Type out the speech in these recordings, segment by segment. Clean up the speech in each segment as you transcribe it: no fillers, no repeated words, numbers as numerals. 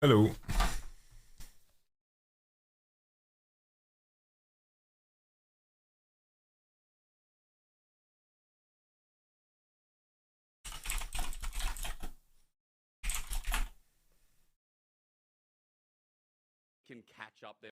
Hello. Can catch up there.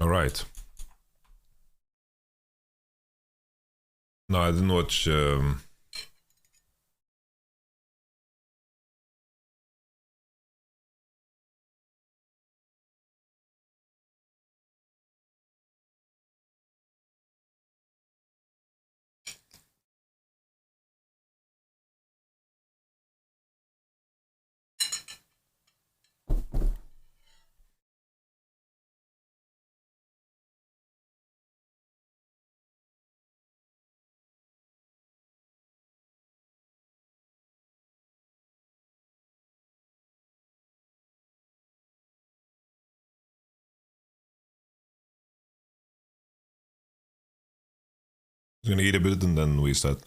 All right. No, I didn't watch. Gonna eat a bit and then we start.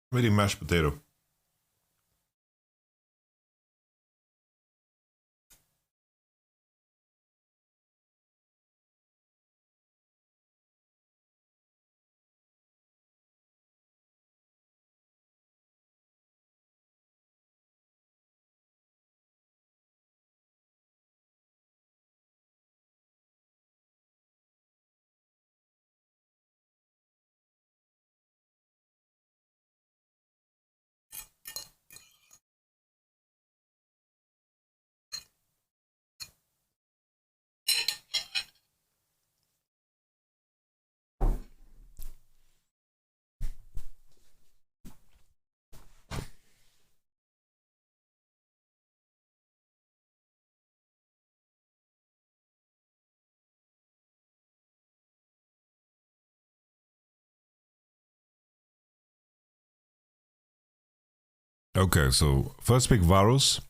Maybe mashed potato. Okay, so first pick Varus.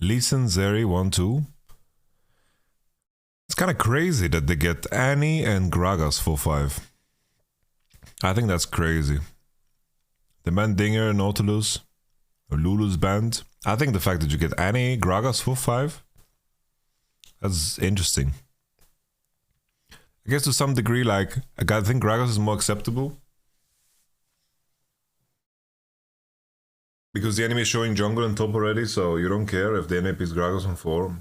Leeson, Zeri, 1-2. It's kind of crazy that they get Annie and Gragas for 5. I think that's crazy. They banned Dinger, Nautilus, or Lulu's banned. I think the fact that you get Annie, Gragas for 5, that's interesting. I guess to some degree, like, I think Gragas is more acceptable. Because the enemy is showing jungle and top already, so you don't care if the enemy picks Gragas on 4.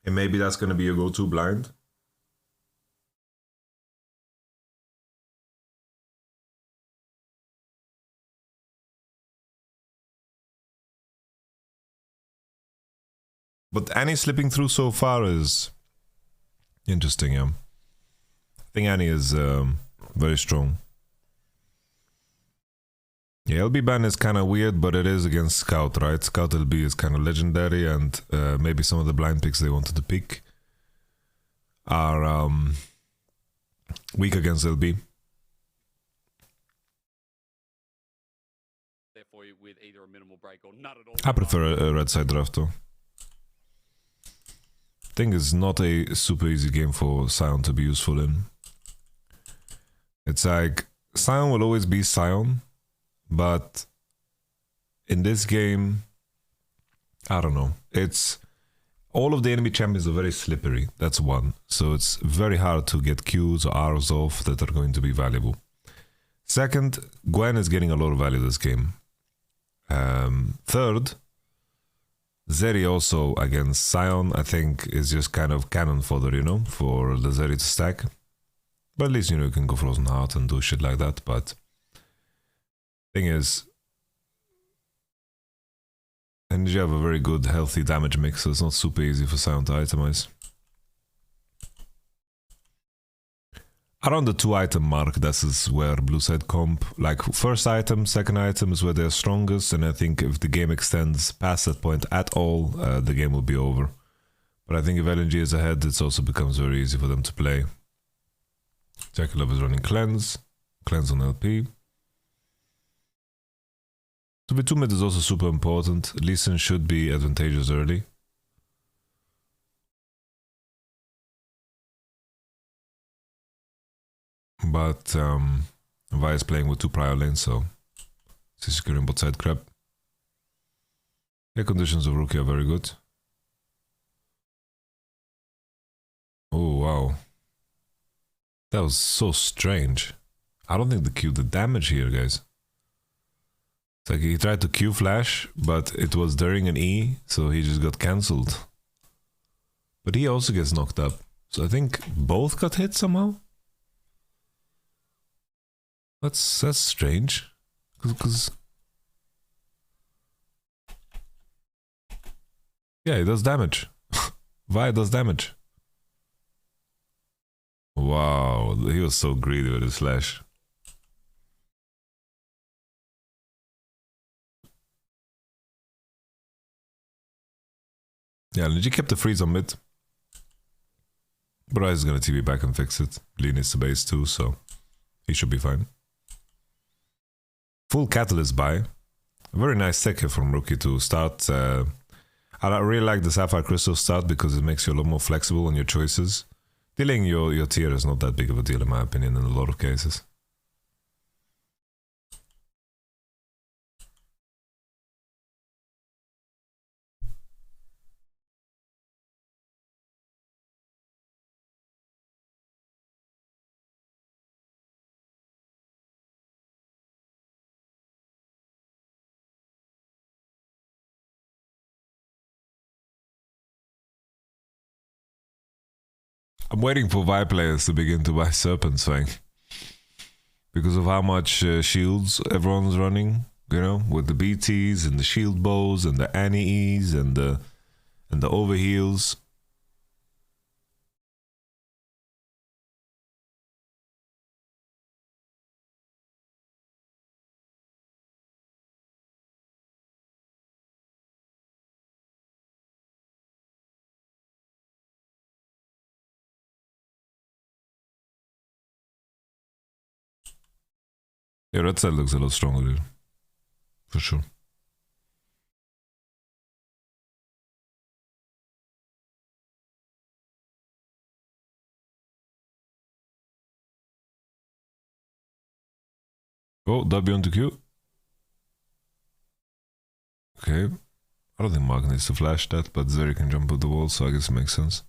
And maybe that's gonna be your go-to blind. But Annie slipping through so far is interesting, yeah. I think Annie is very strong. Yeah, LB ban is kind of weird, but it is against Scout, right? Scout LB is kind of legendary, and maybe some of the blind picks they wanted to pick are weak against LB. Therefore, with either a minimal break or not at all. I prefer a red side draft though. I think it's not a super easy game for Sion to be useful in. It's like Sion will always be Sion, but in this game, I don't know. It's all of the enemy champions are very slippery. That's one. So it's very hard to get Qs or Rs off that are going to be valuable. Second, Gwen is getting a lot of value this game. Third, Zeri also against Sion, I think, is just kind of cannon fodder, you know, for the Zeri to stack. But at least, you know, you can go Frozen Heart and do shit like that. But thing is, and you have a very good, healthy damage mix, so it's not super easy for Sion to itemize. Around the 2 item mark, this is where blue side comp, like first item, second item is where they're strongest, and I think if the game extends past that point at all, the game will be over. But I think if LNG is ahead, it also becomes very easy for them to play. Jackalove is running Cleanse on LP. So V2 mid is also super important. Lee Sin should be advantageous early. But Vi is playing with 2 prior lanes, so he's securing bot side crab. The conditions of Rookie are very good. Oh wow. That was so strange. I don't think the Q did damage here, guys. It's like he tried to Q flash, but it was during an E, so he just got cancelled. But he also gets knocked up. So I think both got hit somehow. That's strange. Cause yeah, it does damage. Vi does damage. Wow, he was so greedy with his flash. Yeah, LNG kept the freeze on mid. But Ryze is gonna TP back and fix it. Lee needs the base too, so he should be fine. Full Catalyst buy. A very nice tech here from Rookie to start. I really like the Sapphire Crystal start because it makes you a lot more flexible on your choices. Dealing your tier is not that big of a deal in my opinion in a lot of cases. I'm waiting for Vi players to begin to buy Serpent Fang. Because of how much shields everyone's running, you know, with the BTs and the shield bows and the Annies and the overheals. Yeah, red side looks a lot stronger, dude. For sure. Oh, W on the Q. Okay. I don't think Mark needs to flash that, but Zeri can jump up the wall, so I guess it makes sense.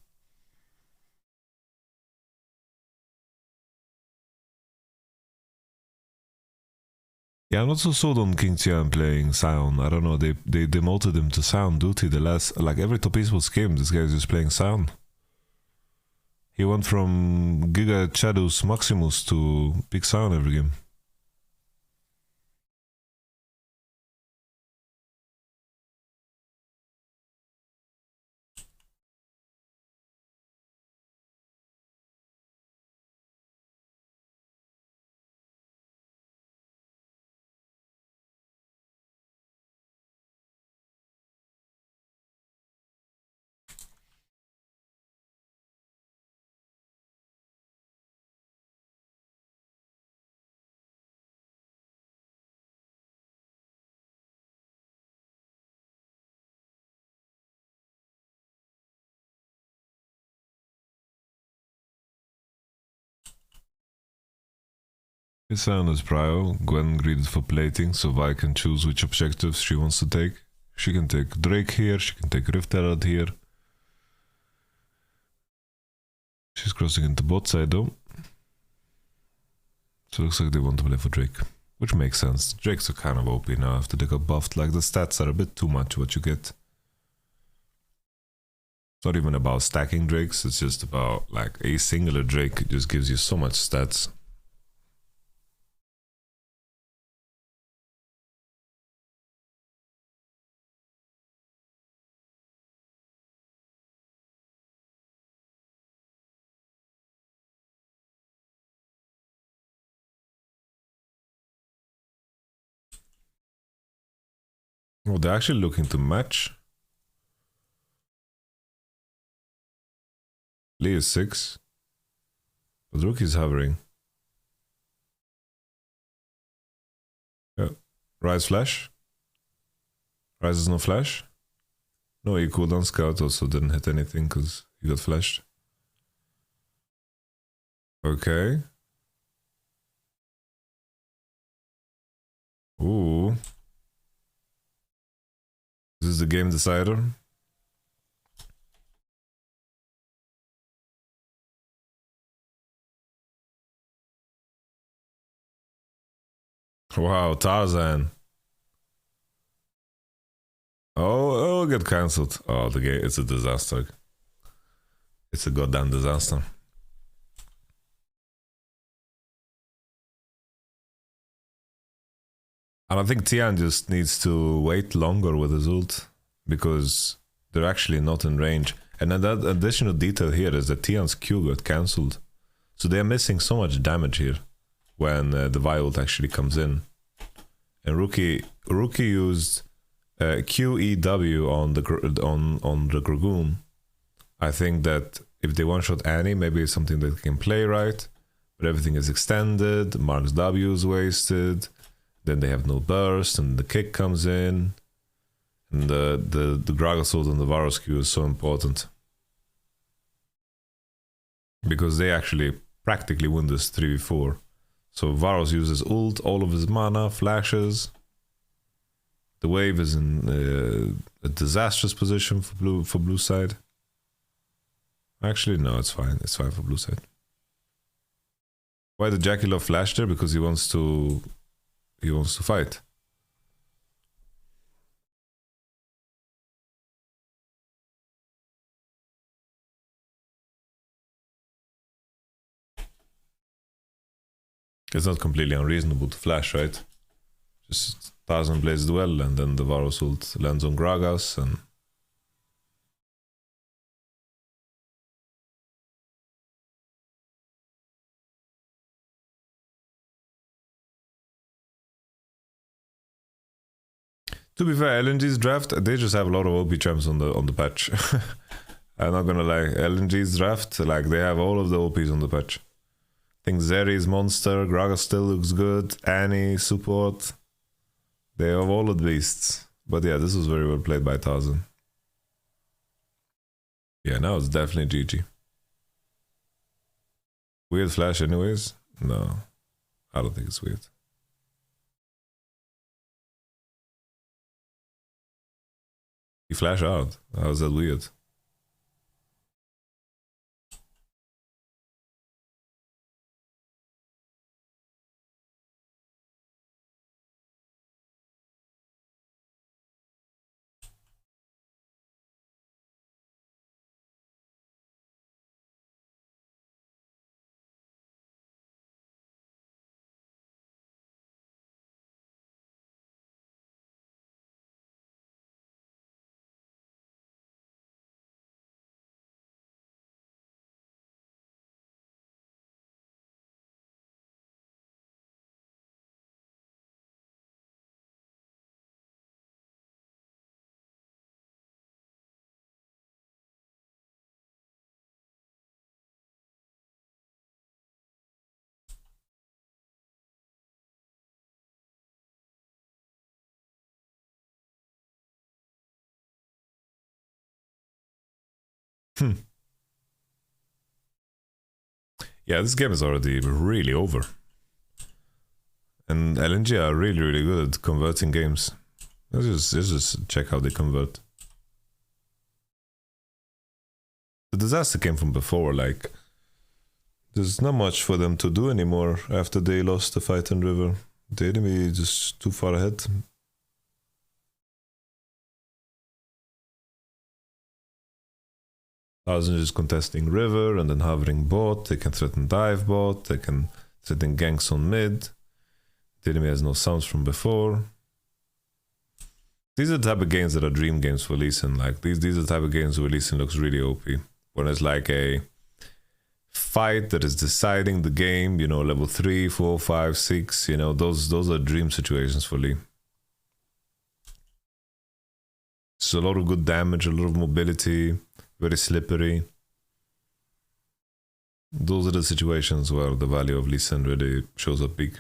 Yeah, I'm not so sold on King Tian playing Sion. I don't know, they demoted him to Sion duty the last, like every top esports game, this guy's just playing Sion. He went from Giga Shadows Maximus to Big Sion every game. His Sion is prio. Gwen greeted for plating, so Vi can choose which objectives she wants to take. She can take Drake here, she can take Rift Herald here. She's crossing into bot side though. So it looks like they want to play for Drake. Which makes sense. Drakes are kind of OP now after they got buffed. Like the stats are a bit too much what you get. It's not even about stacking Drakes, it's just about like a singular Drake just gives you so much stats. Oh, they're actually looking to match. Lee is 6. But Rookie's hovering. Yeah. Rise flash. Rise is no flash. No E cooldown. Scout also didn't hit anything because he got flashed. Okay. Ooh. This is the game decider. Wow, Tarzan. Oh, get cancelled. Oh, the game, it's a disaster. It's a goddamn disaster. And I think Tian just needs to wait longer with his ult because they're actually not in range. And then that additional detail here is that Tian's Q got cancelled. So they're missing so much damage here when the Vi ult actually comes in. And Rookie used QEW on the Dragoon. I think that if they one-shot Annie, maybe it's something that can play right. But everything is extended, Mark's W is wasted. Then they have no burst, and the kick comes in. And the Gragas ult and the Varus Q is so important. Because they actually practically win this 3v4. So Varus uses ult, all of his mana, flashes. The wave is in a disastrous position for blue side. Actually, no, it's fine. It's fine for blue side. Why did Jackie Love flash there? Because he wants to fight. It's not completely unreasonable to flash, right? Just 1000 Blaze Duel and then the Varus ult lands on Gragas and... To be fair, LNG's draft, they just have a lot of OP champs on the patch. I'm not gonna lie, LNG's draft, like they have all of the OPs on the patch. I think Zeri's monster, Gragas still looks good, Annie, support. They have all the beasts. But yeah, this was very well played by Tarzan. Yeah, now it's definitely GG. Weird flash anyways? No, I don't think it's weird. He flash out. How's that weird? Hmm. Yeah, this game is already really over. And LNG are really, really good at converting games. Let's just check how they convert. The disaster came from before, like, there's not much for them to do anymore after they lost the fight on River. The enemy is just too far ahead. Thousand is contesting River and then hovering bot. They can threaten dive bot. They can threaten ganks on mid. The enemy has no sounds from before. These are the type of games that are dream games for Lee Sin. Like these are the type of games where Lee Sin looks really OP. When it's like a fight that is deciding the game, you know, level 3, 4, 5, 6, you know, those are dream situations for Lee. So a lot of good damage, a lot of mobility, very slippery. Those are the situations where the value of Lee Sin really shows up big.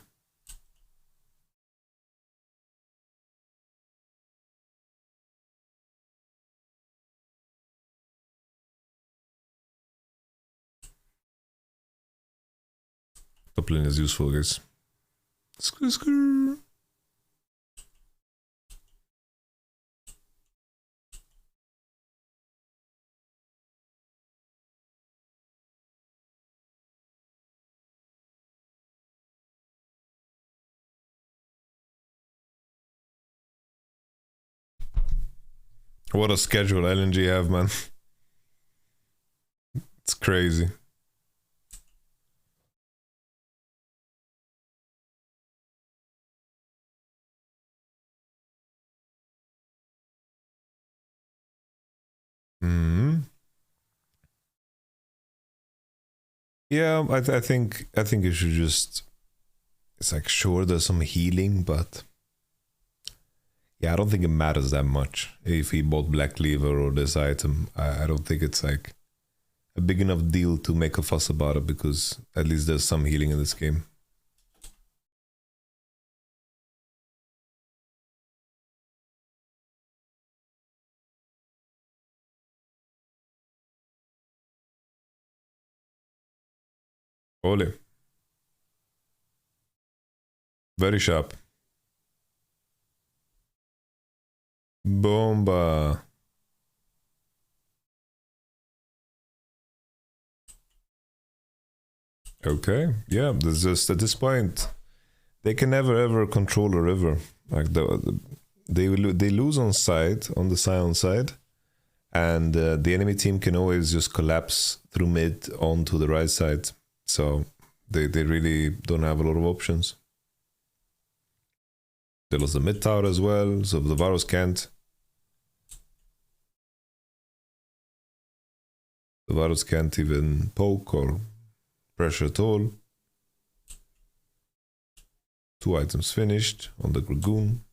Top lane is useful, guys. Skrr. What a schedule LNG have, man. It's crazy. Yeah, I think you should just. It's like sure there's some healing, but yeah, I don't think it matters that much if he bought Black Cleaver or this item. I don't think it's like a big enough deal to make a fuss about it because at least there's some healing in this game. Ole. Very sharp. Bomba. Okay, yeah, there's just at this point they can never ever control a river. Like they lose on side on the Sion side, and the enemy team can always just collapse through mid onto the right side. So they really don't have a lot of options. They lost the mid tower as well, so the Varus can't. The Varus can't even poke or pressure at all. 2 items finished on the Dragoon.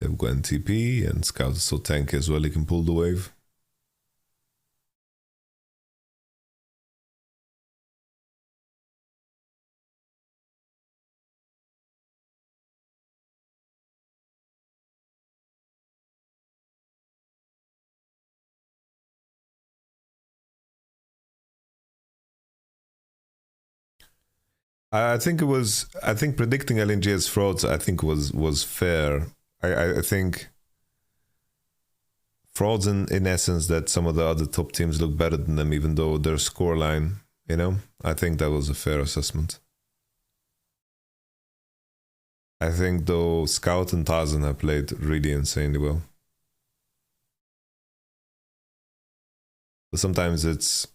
They've got NTP and Scout is so tanky as well, he can pull the wave. I think it was. I think predicting LNG as frauds, I think was fair. I think frauds in essence that some of the other top teams look better than them, even though their scoreline, you know, I think that was a fair assessment. I think though Scout and Tarzan have played really insanely well. But sometimes it's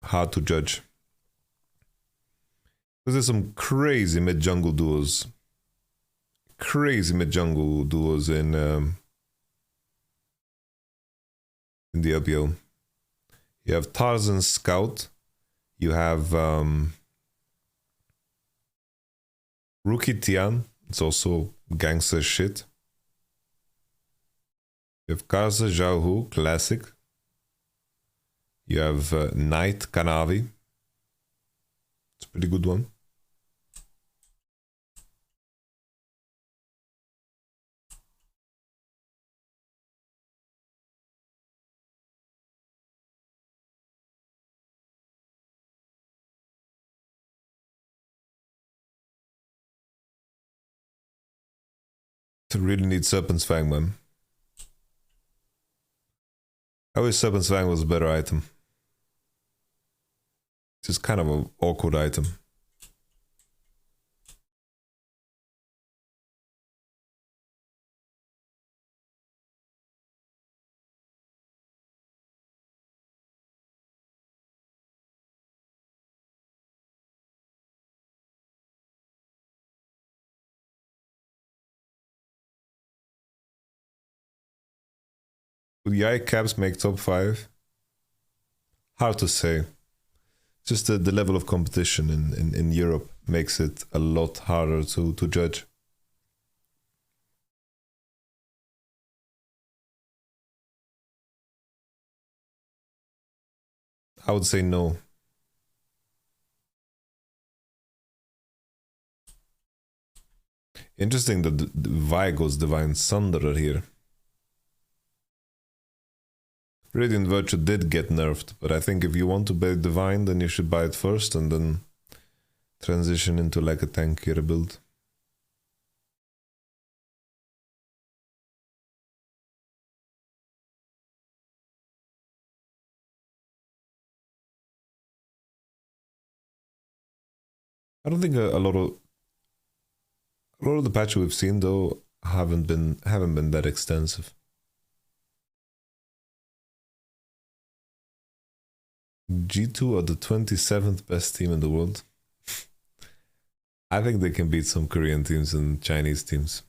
hard to judge. Because there's some crazy mid-jungle duos. Crazy mid-jungle duos in the LPL. You have Tarzan Scout. You have Rookie Tian. It's also gangster shit. You have Karza Zhao Classic. You have Knight Kanavi. It's a pretty good one. To really need Serpent's Fang, man. I wish Serpent's Fang was a better item. It's just kind of an awkward item. Would Yai Caps make top 5? Hard to say. Just the level of competition in Europe makes it a lot harder to judge. I would say no. Interesting that the Vigo's Divine Sunderer here. Radiant Virtue did get nerfed, but I think if you want to buy Divine, then you should buy it first and then transition into like a tankier build. I don't think a lot of the patches we've seen though haven't been that extensive. G2 are the 27th best team in the world. I think they can beat some Korean teams and Chinese teams.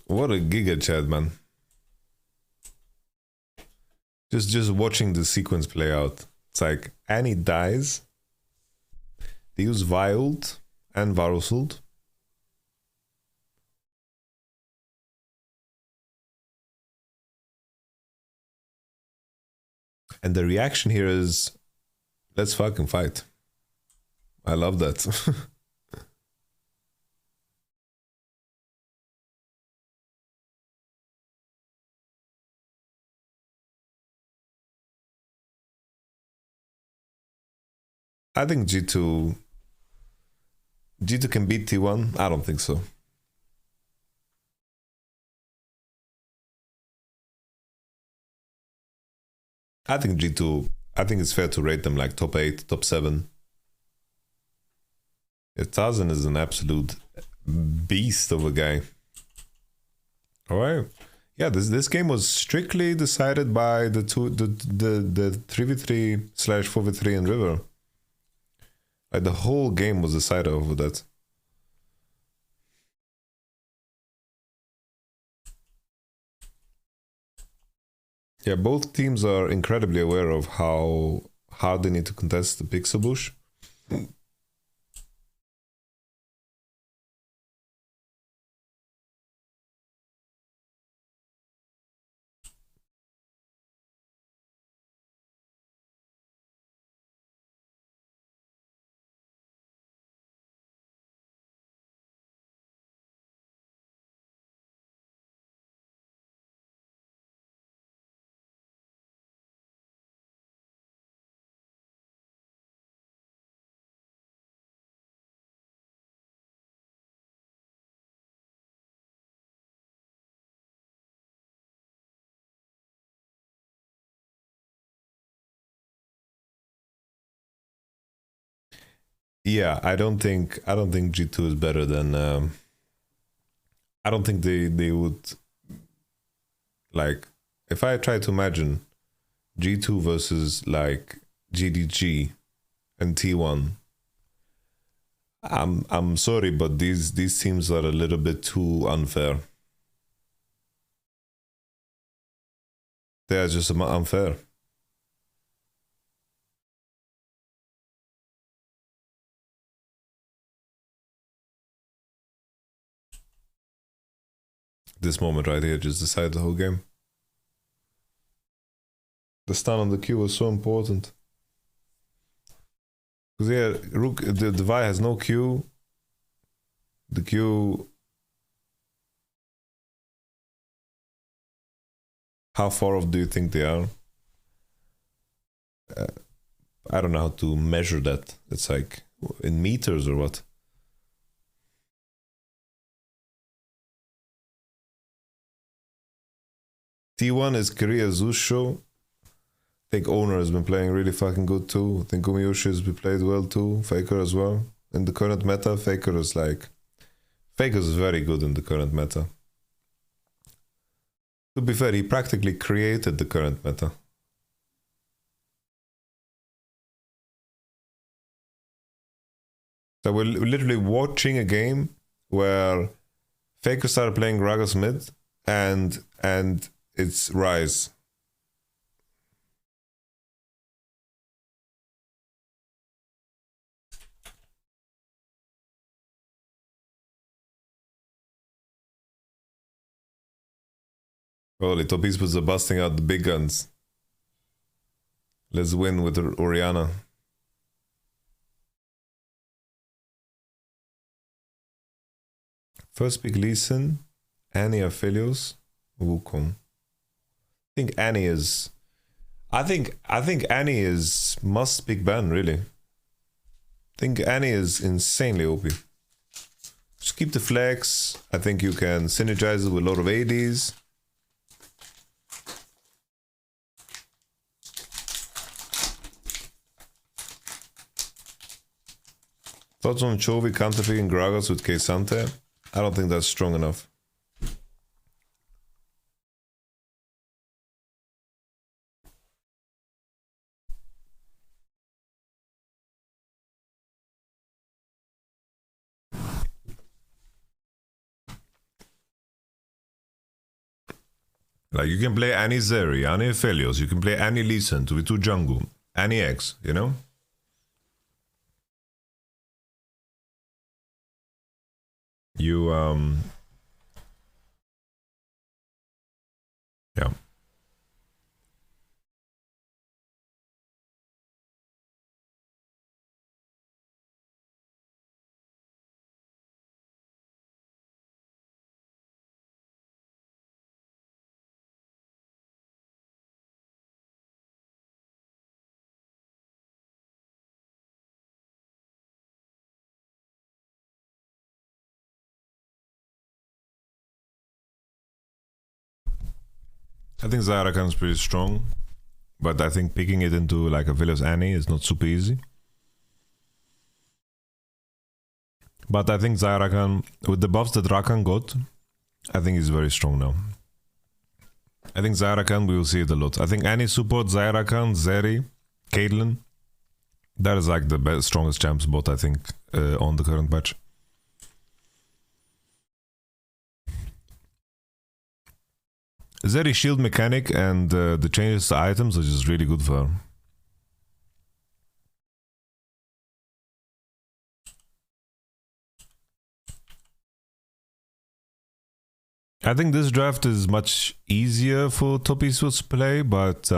What a giga chat, man. Just watching the sequence play out. It's like Annie dies. They use Violed and Varusult. And the reaction here is, let's fucking fight. I love that. I think G2 can beat T1. I don't think so. I think G2, I think it's fair to rate them like top 8, top 7. Tarzan is an absolute beast of a guy. Alright. Yeah, this game was strictly decided by the 3v3 / 4v3 in River. Like the whole game was decided over that. Yeah, both teams are incredibly aware of how hard they need to contest the Pixel Bush. Yeah, I don't think G2 is better than I don't think they would, like, if I try to imagine G2 versus like GDG and T1, I'm sorry, but these teams are a little bit too unfair. They are just unfair. This moment right here just decided the whole game. The stun on the Q was so important. Because yeah, Rook, the Vi has no Q. The Q... How far off do you think they are? I don't know how to measure that. It's like in meters or what? T1 is Korea Zusho. I think Owner has been playing really fucking good too. I think Gumiyoshi has been played well too. Faker as well. In the current meta, Faker is very good in the current meta. To be fair, he practically created the current meta. So we're literally watching a game where Faker started playing Gragas mid and it's Rise. Holy, top esports are busting out the big guns. Let's win with Oriana. First pick Lee Sin, Annie Aphelios, Wukong. I think Annie is... I think Annie is must pick ban, really. I think Annie is insanely OP. Just keep the flex. I think you can synergize it with a lot of ADs. Thoughts on Chovy counterpicking Gragas with K-Sante? I don't think that's strong enough. Like, you can play Annie Zeri, Annie Aphelios, you can play Annie Lee Sin with 2 jungle, Annie X, you know? You, yeah. I think Zyrakan is pretty strong, but I think picking it into like Aphelios Annie is not super easy. But I think Zyrakan, with the buffs that Rakan got, I think he's very strong now. I think Zyrakan, we will see it a lot. I think Annie support, Zyrakan, Zeri, Caitlyn. That is like the best, strongest champ spot, I think, on the current patch. Zeri shield mechanic and the changes to items are just really good for her. I think this draft is much easier for top esports to play, but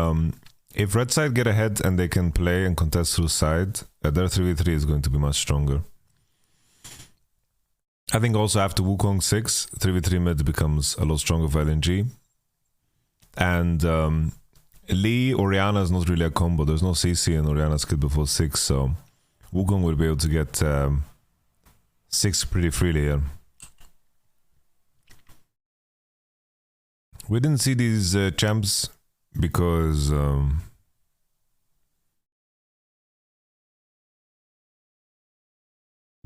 if red side get ahead and they can play and contest through side, their 3v3 is going to be much stronger. I think also after Wukong 6, 3v3 mid becomes a lot stronger for LNG. And Lee, Oriana is not really a combo. There's no CC in Oriana's kit before 6, so Wukong will be able to get 6 pretty freely here. We didn't see these champs because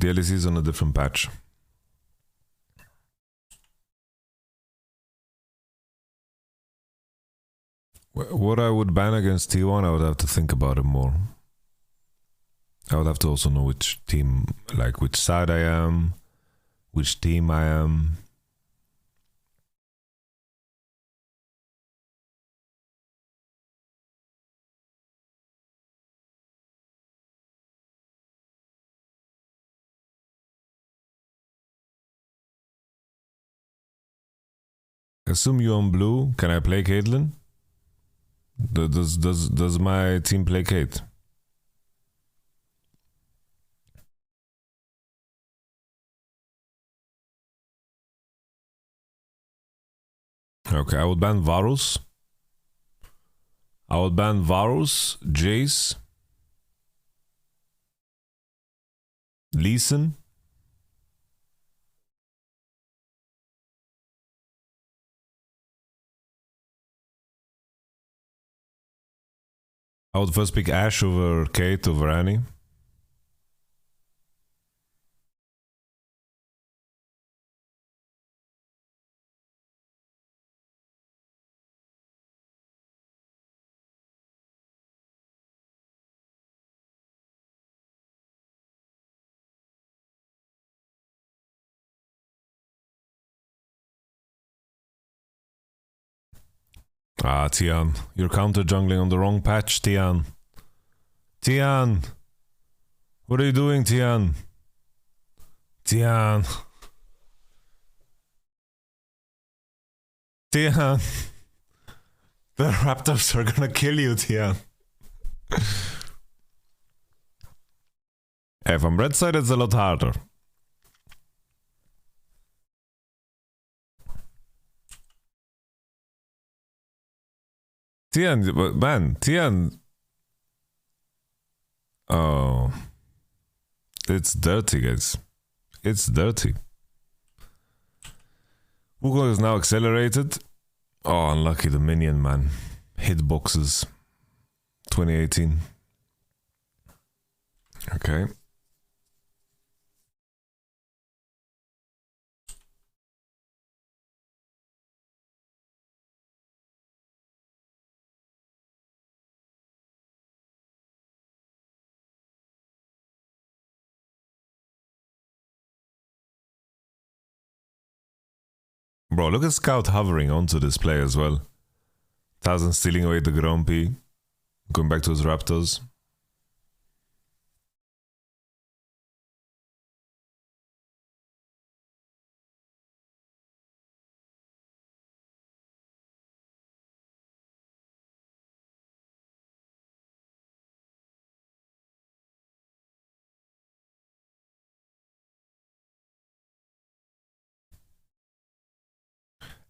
The LEC is on a different patch. What I would ban against T1, I would have to think about it more. I would have to also know which team, like which side I am, which team I am. Assume you're on blue. Can I play Caitlyn? Does my team play Kate? Okay, I would ban Varus. I would ban Varus, Jace, Lee Sin. I would first pick Ashe over Kate over Annie. Ah, Tian. You're counter jungling on the wrong patch, Tian. Tian! What are you doing, Tian? Tian. Tian. The raptors are gonna kill you, Tian. Hey, from red side, it's a lot harder. Tian, man, Tian. Oh. It's dirty, guys. It's dirty. Wukong is now accelerated. Oh, unlucky the minion, man. Hitboxes. 2018. Okay. Bro, look at Scout hovering onto this play as well. Tazen stealing away the Grumpy. Going back to his Raptors.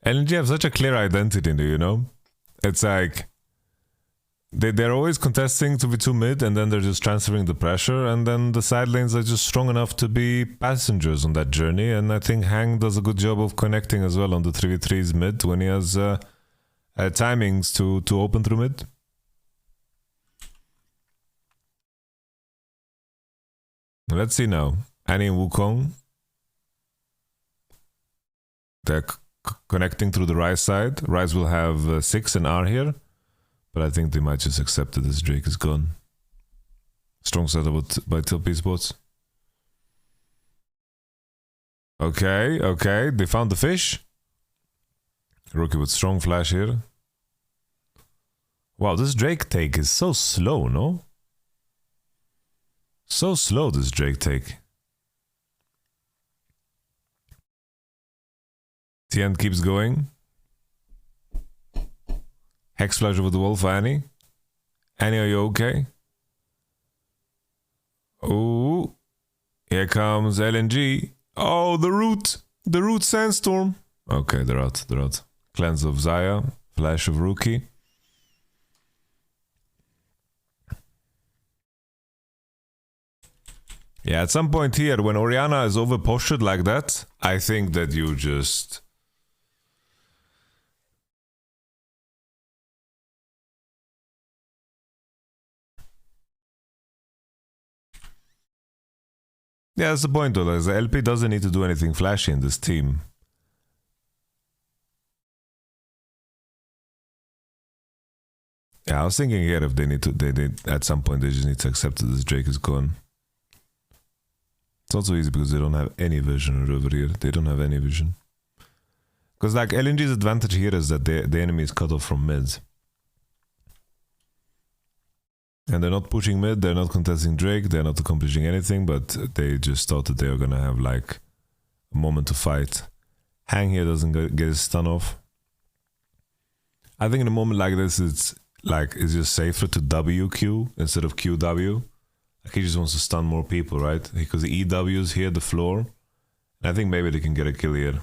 LNG have such a clear identity, you know? It's like they're always contesting to be too mid, and then they're just transferring the pressure, and then the side lanes are just strong enough to be passengers on that journey. And I think Hang does a good job of connecting as well on the 3v3s mid when he has timings to open through mid. Let's see now. Annie and Wukong. They're connecting through the Ryze side. Ryze will have 6 and R here. But I think they might just accept that this Drake is gone. Strong setup by TLP Sports. Okay. They found the fish. Rookie with strong flash here. Wow, this Drake take is so slow, no? So slow, this Drake take. Tien keeps going. Hex flash over the wall for Annie. Annie, are you okay? Oh, here comes LNG. Oh, the root sandstorm. Okay, they're out. Cleanse of Zaya, flash of Rookie. Yeah, at some point here, when Orianna is over postured like that, I think that you just... Yeah, that's the point though. Like, the LP doesn't need to do anything flashy in this team. Yeah, I was thinking here if they at some point they just need to accept that this Drake is gone. It's also easy because they don't have any vision over here. They don't have any vision. Because like LNG's advantage here is that the enemy is cut off from mid. And they're not pushing mid, they're not contesting Drake, they're not accomplishing anything, but they just thought that they were gonna have like a moment to fight. Hang here doesn't get his stun off. I think in a moment like this, it's just safer to WQ instead of QW. Like he just wants to stun more people, right? Because the EW's here, the floor. And I think maybe they can get a kill here.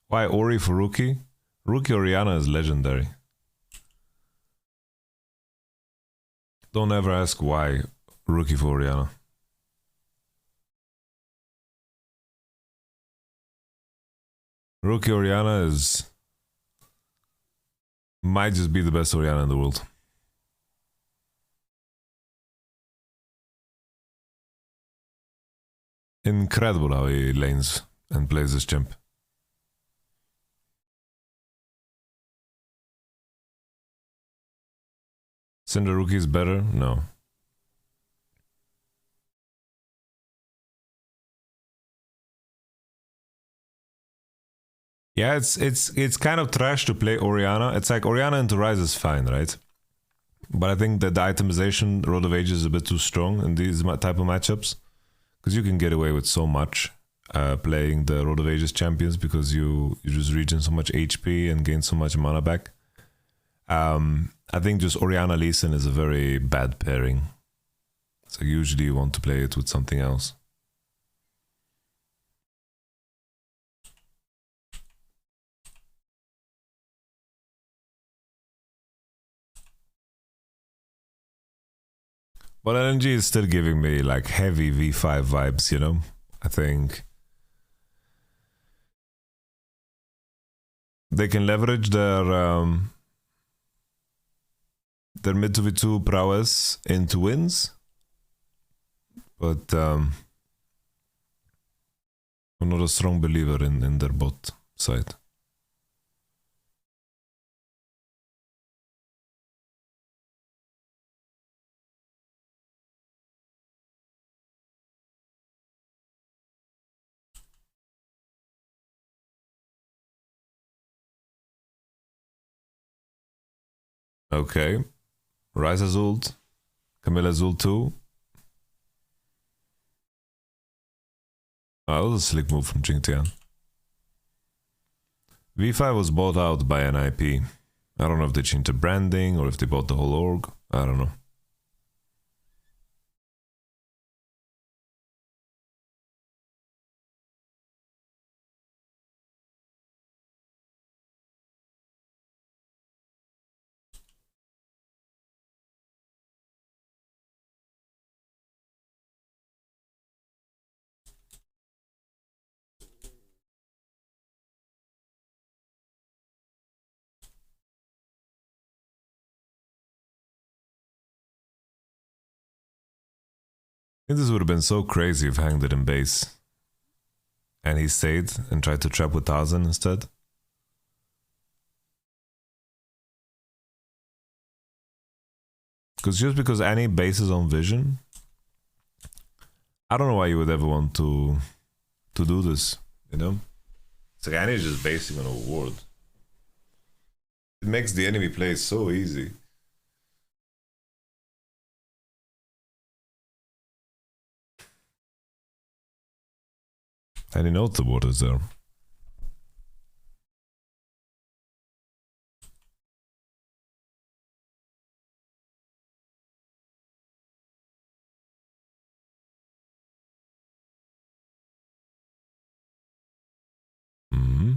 Why Ori for Rookie? Rookie Orianna is legendary. Don't ever ask why Rookie for Orianna. Rookie Orianna might just be the best Orianna in the world. Incredible how he lanes and plays this chimp. Cinder Rookie is better? No. Yeah, it's kind of trash to play Orianna. It's like Orianna into Ryze is fine, right? But I think that the itemization Road of Ages is a bit too strong in these type of matchups. Because you can get away with so much playing the Road of Ages champions because you just regen so much HP and gain so much mana back. I think just Orianna Lee Sin is a very bad pairing. So usually you want to play it with something else. But LNG is still giving me like heavy V5 vibes, you know? I think they can leverage their mid 2v2 prowess into wins. But I'm not a strong believer in their bot side. Okay. Ryze has ult. Camilla's ult too. Oh, that was a slick move from Jingtian. V5 was bought out by an IP. I don't know if they changed the branding or if they bought the whole org. I don't know. I think this would have been so crazy if Hang did in base. And he stayed and tried to trap with Tarzan instead. Because just because Annie bases on vision, I don't know why you would ever want to do this, you know? It's like Annie's just basing on a ward. It makes the enemy play so easy. And he knows the ward is there. Mm-hmm.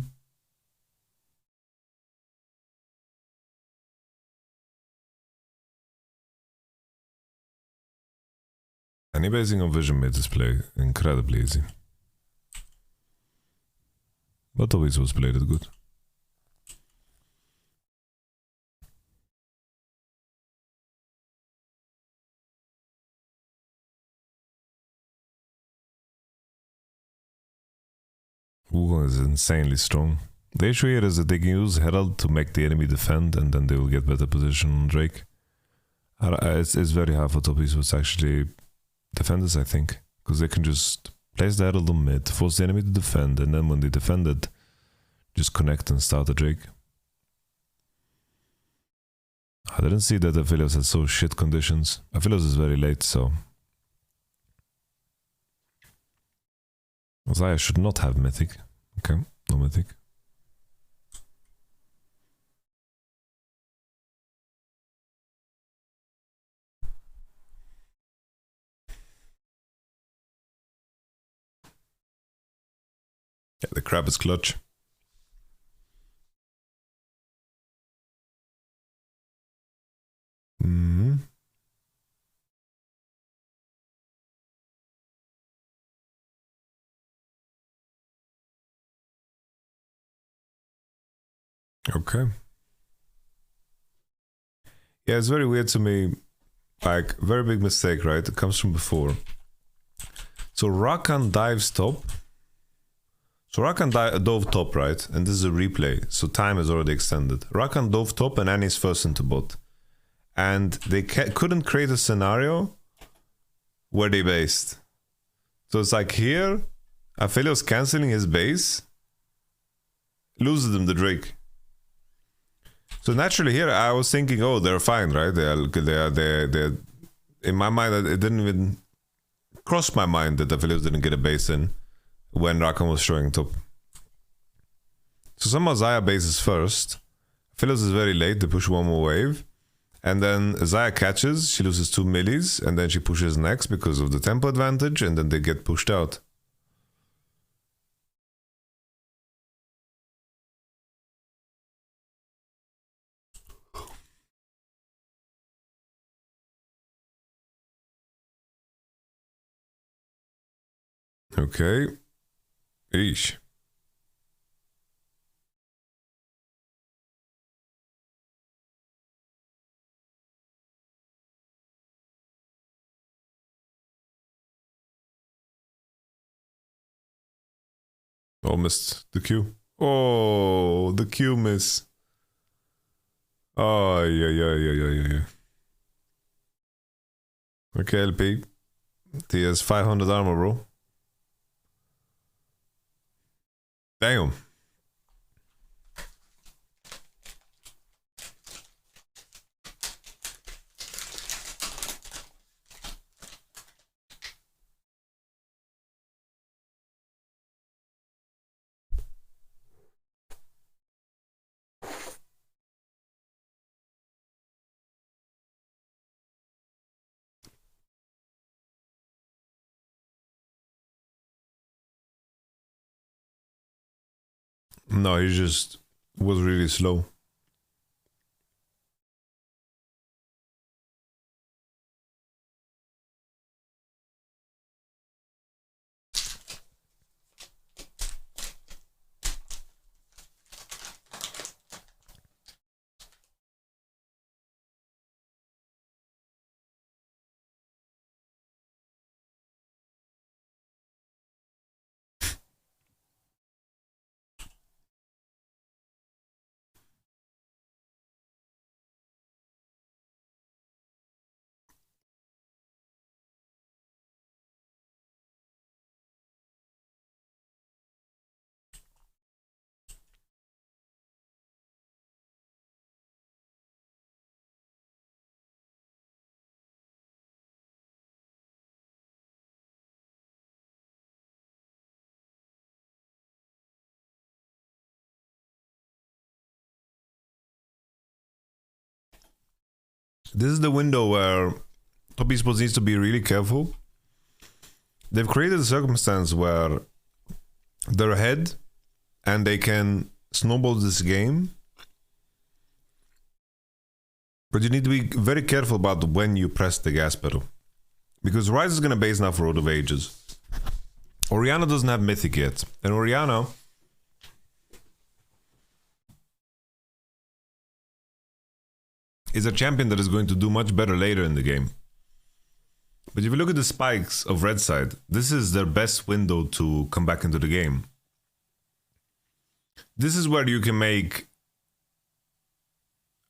Any basing on vision made this play incredibly easy. But always was played it good. Wukong is insanely strong. The issue here is that they can use Herald to make the enemy defend, and then they will get better position on Drake. It's very hard for top esports to actually defend this, I think, because they can just place the Herald on mid, force the enemy to defend, and then when they defend it, just connect and start the Drake. I didn't see that Aphelios had so shit conditions. Aphelios is very late, so Xayah should not have Mythic. Okay, no Mythic. Yeah, the crab is clutch. Okay. Yeah, it's very weird to me. Like, very big mistake, right? It comes from before. So Rakan dives top. So Rakan dove top, right? And this is a replay, so time is already extended. Rakan dove top and Annie's first into bot. And they couldn't create a scenario where they based. So it's like here, Aphelios cancelling his base, loses them the Drake. So naturally here, I was thinking, oh, they're fine, right? They're in my mind, it didn't even cross my mind that Aphelios didn't get a base in when Rakan was showing top. So somehow Xayah bases first. Aphelios is very late, they push one more wave. And then Xayah catches, she loses 2 millis, and then she pushes next because of the tempo advantage, and then they get pushed out. Okay. Eesh. Oh, missed the Q. Oh, the Q miss. Oh, yeah. Okay, LP. TES 500 armor, bro. Damn. No, he just was really slow. This is the window where top esports needs to be really careful. They've created a circumstance where they're ahead and they can snowball this game. But you need to be very careful about when you press the gas pedal. Because Ryze is going to base now for Road of Ages. Orianna doesn't have Mythic yet. And Orianna is a champion that is going to do much better later in the game. But if you look at the spikes of Red side, this is their best window to come back into the game. this is where you can make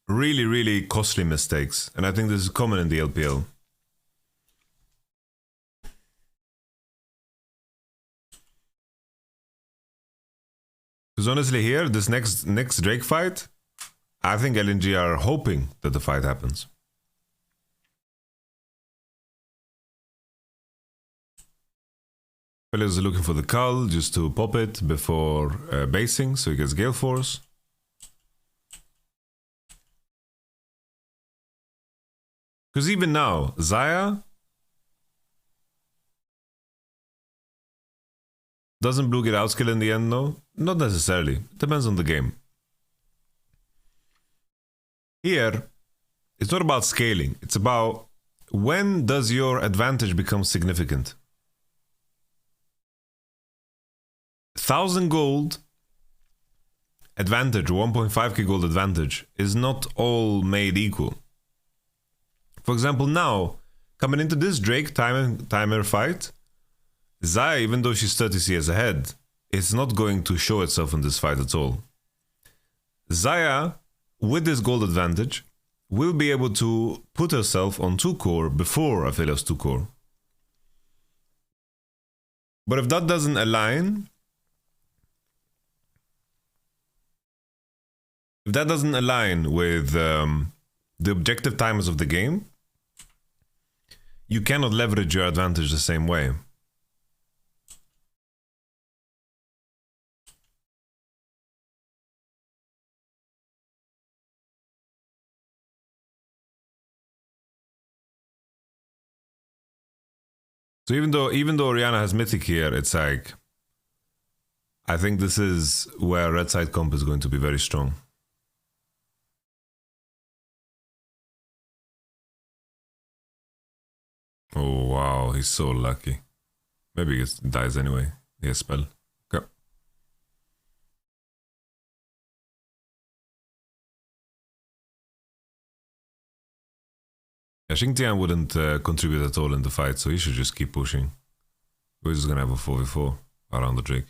really, really costly mistakes. And I think this is common in the LPL. Because honestly here, this next Drake fight, I think LNG are hoping that the fight happens. Felix is looking for the Cull just to pop it before basing, so he gets Gale Force. Because even now, Xayah doesn't Blue get outskill in the end, no? Not necessarily. It depends on the game. Here, it's not about scaling. It's about when does your advantage become significant? 1,000 gold advantage, 1.5k gold advantage is not all made equal. For example, now, coming into this Drake timer fight, Xayah, even though she's 30 CS ahead, it's not going to show itself in this fight at all. Xayah, with this gold advantage, will be able to put herself on 2 core before Aphelios 2 core. But if that doesn't align, with the objective timers of the game, you cannot leverage your advantage the same way. So even though Orianna has Mythic here, it's like, I think this is where red side comp is going to be very strong. Oh wow, he's so lucky. Maybe he dies anyway. He has spell. Okay. Yeah, Xingtian wouldn't contribute at all in the fight, so he should just keep pushing. We're just gonna have a 4v4 around the Drake.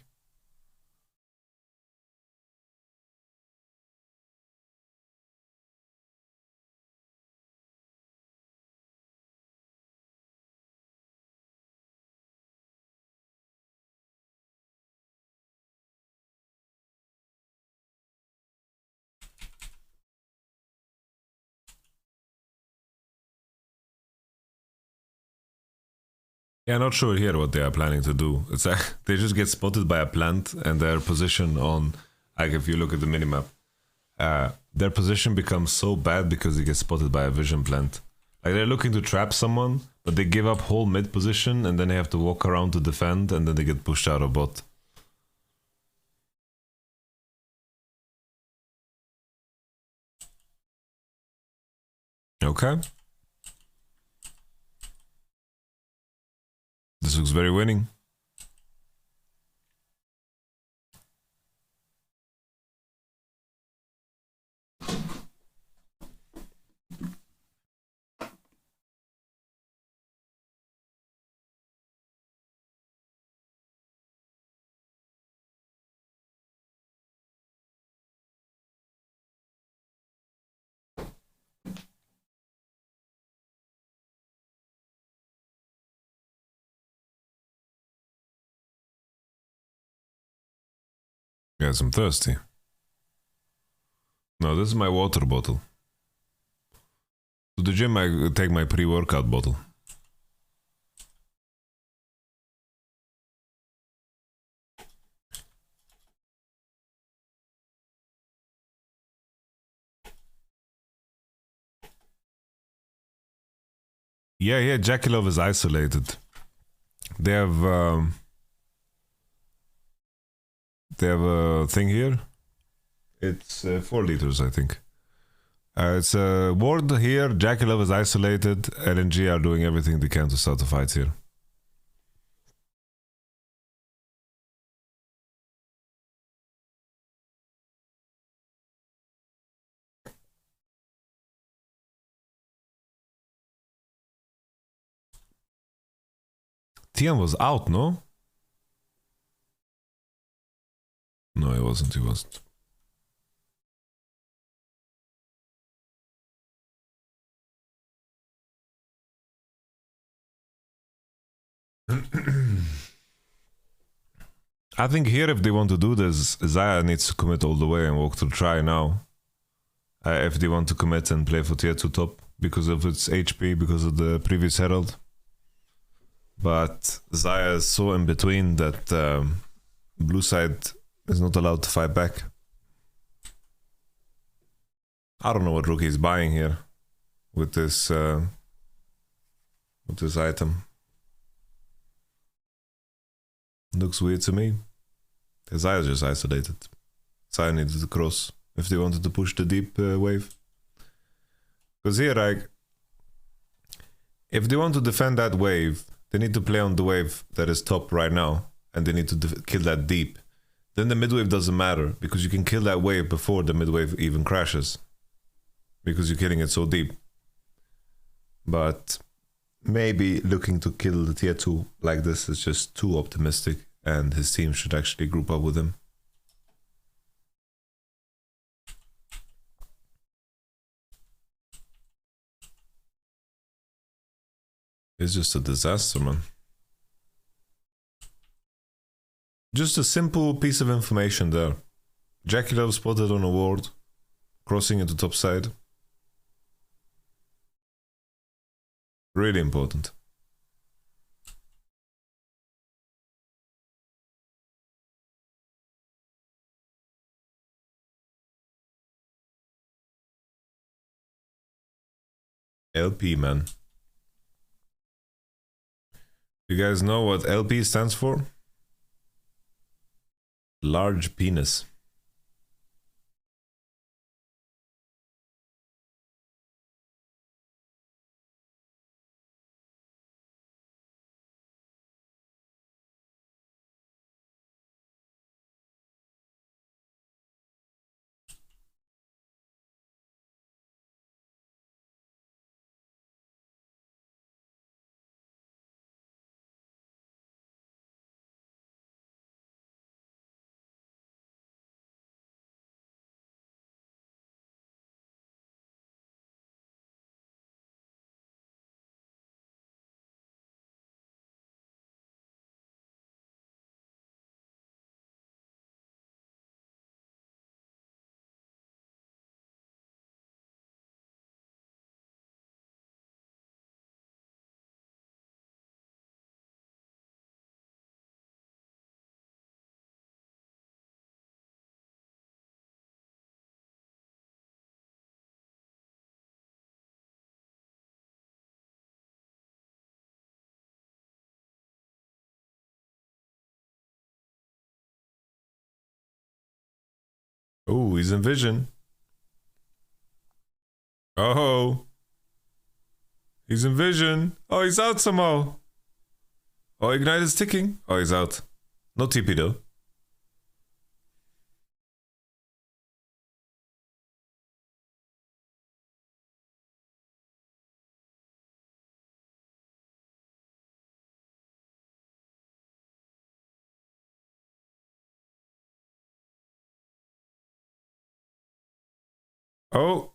Yeah, not sure here what they are planning to do. It's like they just get spotted by a plant and their position on, like if you look at the minimap, their position becomes so bad because they get spotted by a vision plant. Like they're looking to trap someone, but they give up whole mid position and then they have to walk around to defend and then they get pushed out of bot. Okay. This looks very winning. Guys, I'm thirsty. No, this is my water bottle. To the gym, I take my pre-workout bottle. Yeah, Jakilov is isolated. They have a thing here. It's 4 liters, I think. It's a ward here. Jakilov is isolated. LNG are doing everything they can to start the fight here. Tian was out, no? No, he wasn't. I think here, if they want to do this, Zaya needs to commit all the way and walk to try now. If they want to commit and play for tier 2 top, because of its HP, because of the previous Herald. But Zaya is so in between that blue side is not allowed to fight back. I don't know what rookie is buying here with this item. Looks weird to me. Zaya is just isolated. Zaya needed to cross if they wanted to push the deep wave. Because here, like, if they want to defend that wave, they need to play on the wave that is top right now, and they need to kill that deep. Then the mid wave doesn't matter, because you can kill that wave before the mid wave even crashes, because you're killing it so deep. But maybe looking to kill the tier 2 like this is just too optimistic, and his team should actually group up with him. It's just a disaster, man. Just a simple piece of information there. Jackie Love spotted on a ward, crossing into top side. Really important. LP, man. You guys know what LP stands for? Large penis. Oh, he's in vision. Oh. He's in vision. Oh, he's out somehow. Oh, Ignite is ticking. Oh, he's out. No TP though. Oh.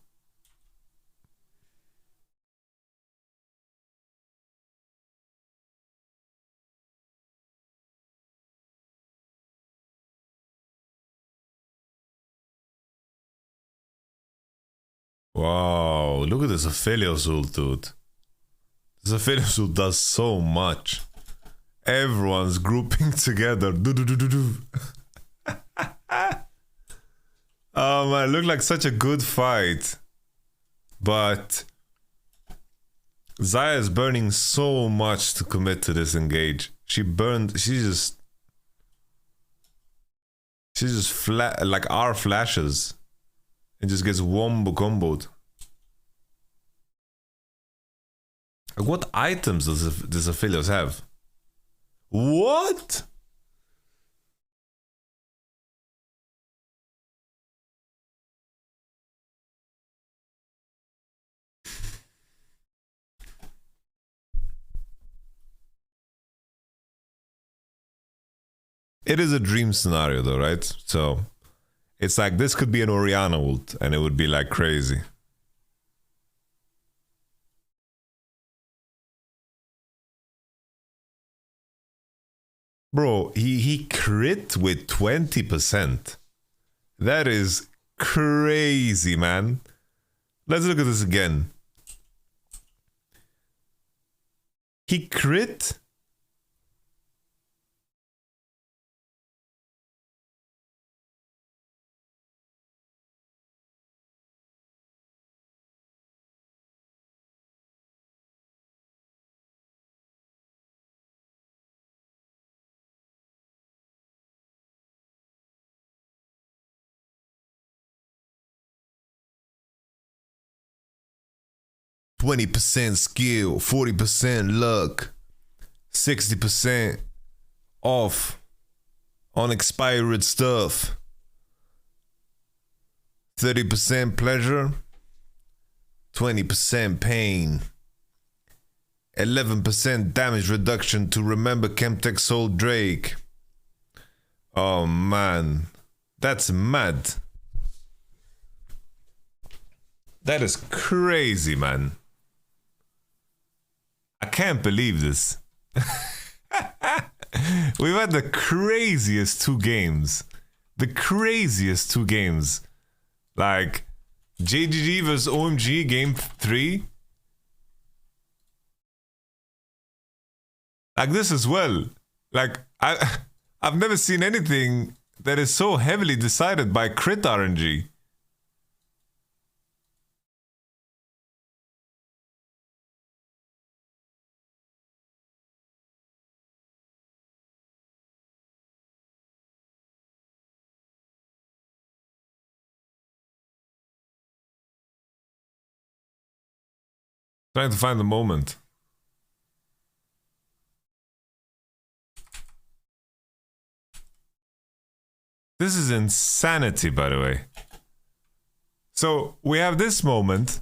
Wow, look at this Aphelios ult, dude. This Aphelios ult does so much. Everyone's grouping together. Oh man, it looked like such a good fight. But Zaya is burning so much to commit to this engage. She just flat like R flashes and just gets wombo comboed. Like, what items does Aphelios have? What? It is a dream scenario though, right? So it's like this could be an Orianna ult and it would be like crazy. Bro, he crit with 20%. That is crazy, man. Let's look at this again. He crit. %, skill, 40% luck, 60% off on expired stuff, 30% pleasure, 20% pain, 11% damage reduction to remember Chemtech Soul Drake. Oh man, that's mad. That is crazy, man. I can't believe this. We've had the craziest two games. The craziest two games. Like JGG vs OMG game 3. Like this as well. Like I've never seen anything that is so heavily decided by crit RNG. Trying to find the moment. This is insanity, by the way. So we have this moment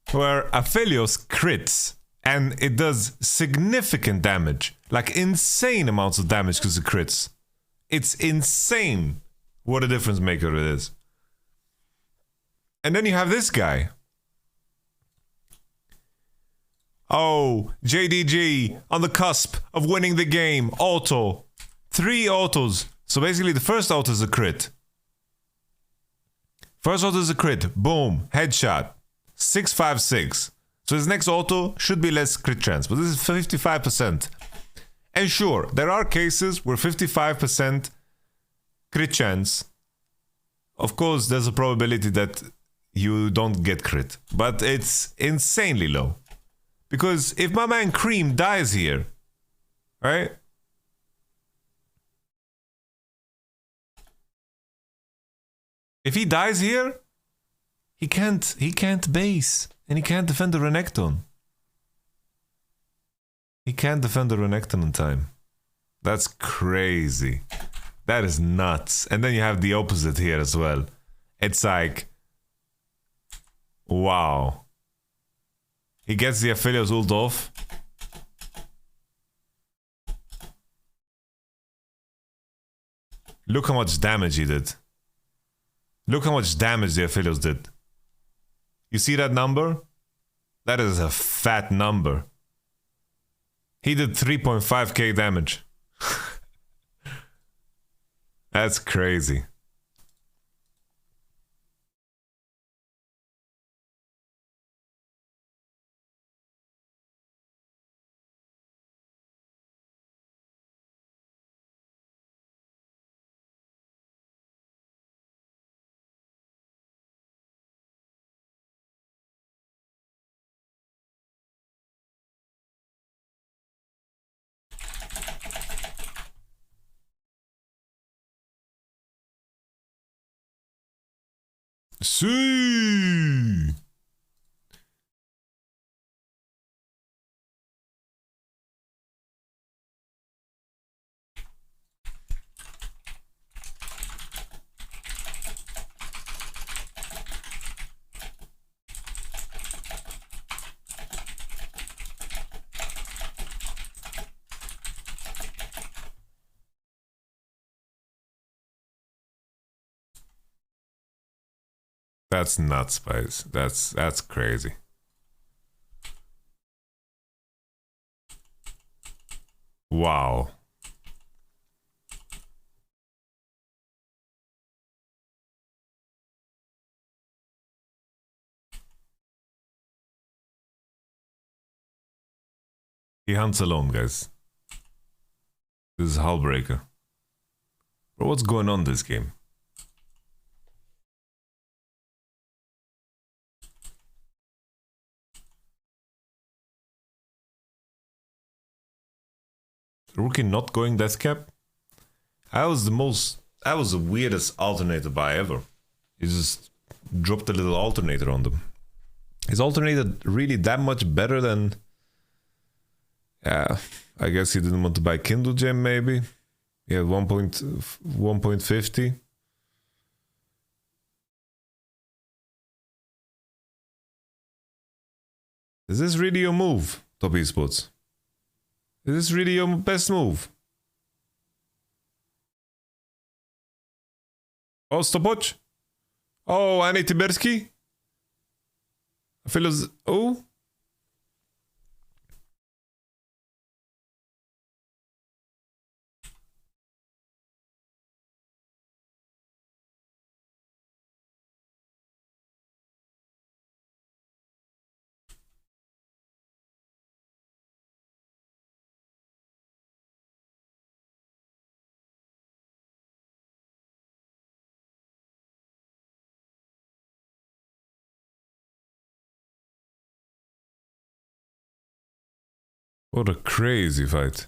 where Aphelios crits and it does significant damage. Like insane amounts of damage because it crits. It's insane what a difference maker it is. And then you have this guy. Oh, JDG on the cusp of winning the game. Auto. 3 autos. So basically the first auto is a crit. First auto is a crit. Boom. Headshot. 656. So his next auto should be less crit chance. But this is 55%. And sure, there are cases where 55% crit chance. Of course, there's a probability that you don't get crit. But it's insanely low. Because if my man Cream dies here, right? If he dies here, he can't base and he can't defend the Renekton. He can't defend the Renekton in time. That's crazy. That is nuts. And then you have the opposite here as well. It's like, wow. He gets the Aphelios ult off. Look how much damage he did. Look how much damage the Aphelios did. You see that number? That is a fat number. He did 3.5k damage. That's crazy. See. That's nuts, Spice. That's crazy. Wow. He hunts alone, guys. This is Hullbreaker. Bro, what's going on this game? Rookie not going death cap? That was the weirdest alternator buy ever. He just dropped a little alternator on them. Is alternator really that much better than... Yeah, I guess he didn't want to buy Kindle Gem maybe. Yeah, 1.50. Is this really your move, Top Esports? Is this really your best move? Oh, stopwatch? Oh, Annie Tiberski? Oh? What a crazy fight.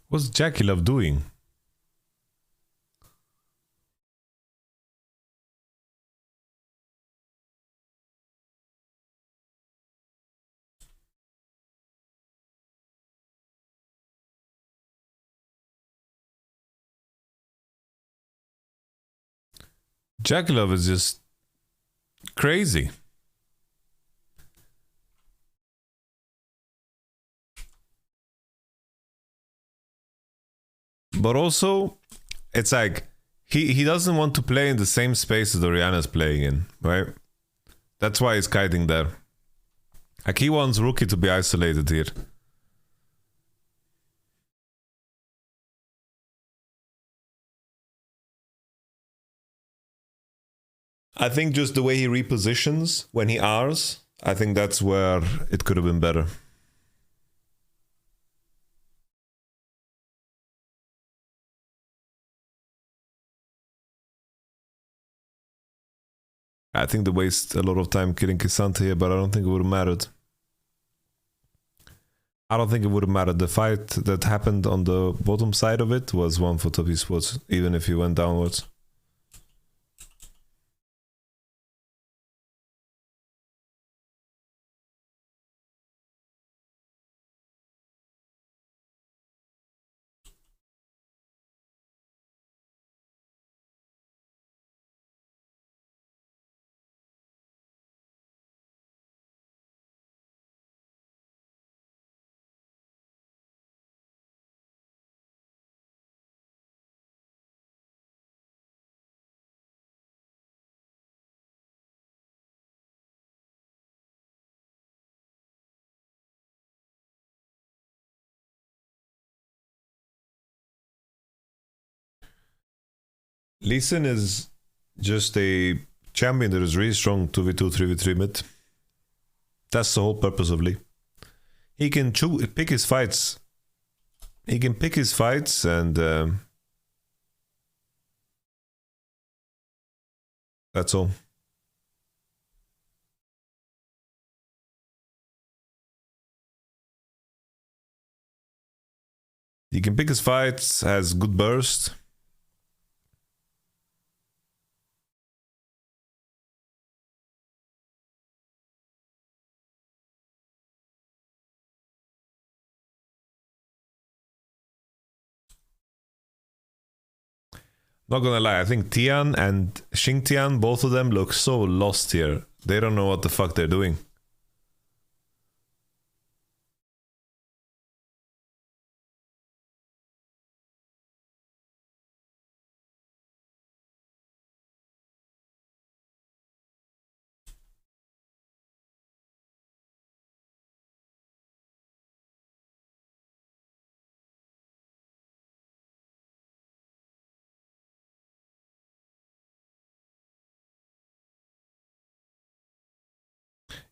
What's Jackie Love doing? Jackie Love is just crazy. But also, it's like he doesn't want to play in the same space that Oriana's playing in, right? That's why he's kiting there. Like he wants Rookie to be isolated here. I think just the way he repositions when he Rs, I think that's where it could have been better. I think they waste a lot of time killing Kisanta here, but I don't think it would have mattered. I don't think it would have mattered. The fight that happened on the bottom side of it was one for Top Esports, even if he went downwards. Lee Sin is just a champion that is really strong 2v2, 3v3 mid. That's the whole purpose of Lee. He can pick his fights. He can pick his fights and that's all. He can pick his fights, has good burst. Not gonna lie, I think Tian and Xingtian, both of them look so lost here. They don't know what the fuck they're doing.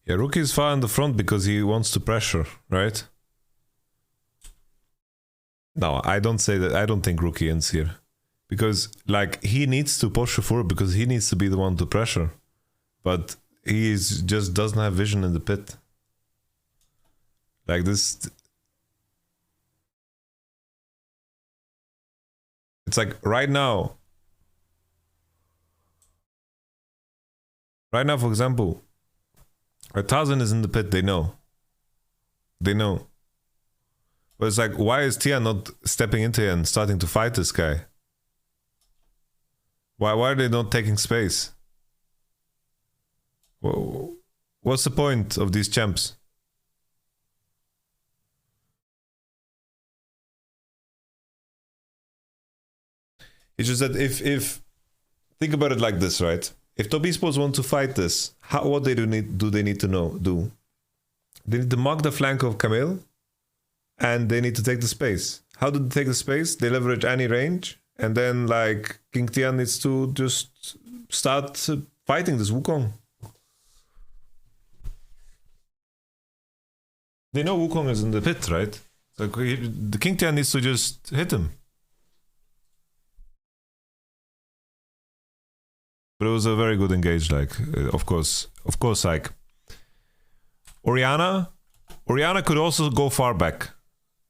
Yeah, Rookie is far in the front because he wants to pressure, right? No, I don't say that. I don't think Rookie ends here. Because, like, he needs to push forward because he needs to be the one to pressure. But he just doesn't have vision in the pit. Like this... It's like, right now... Right now, for example... 1,000 is in the pit, they know. They know. But it's like, why is Tia not stepping into it and starting to fight this guy? Why are they not taking space? What's the point of these champs? It's just that if think about it like this, right? If top esports want to fight this, what do they need to do? They need to mark the flank of Camille, and they need to take the space. How do they take the space? They leverage any range, and then like King Tian needs to just start fighting this Wukong. They know Wukong is in the pit, right? Like the King Tian needs to just hit him. But it was a very good engage, like, of course, like, Oriana could also go far back.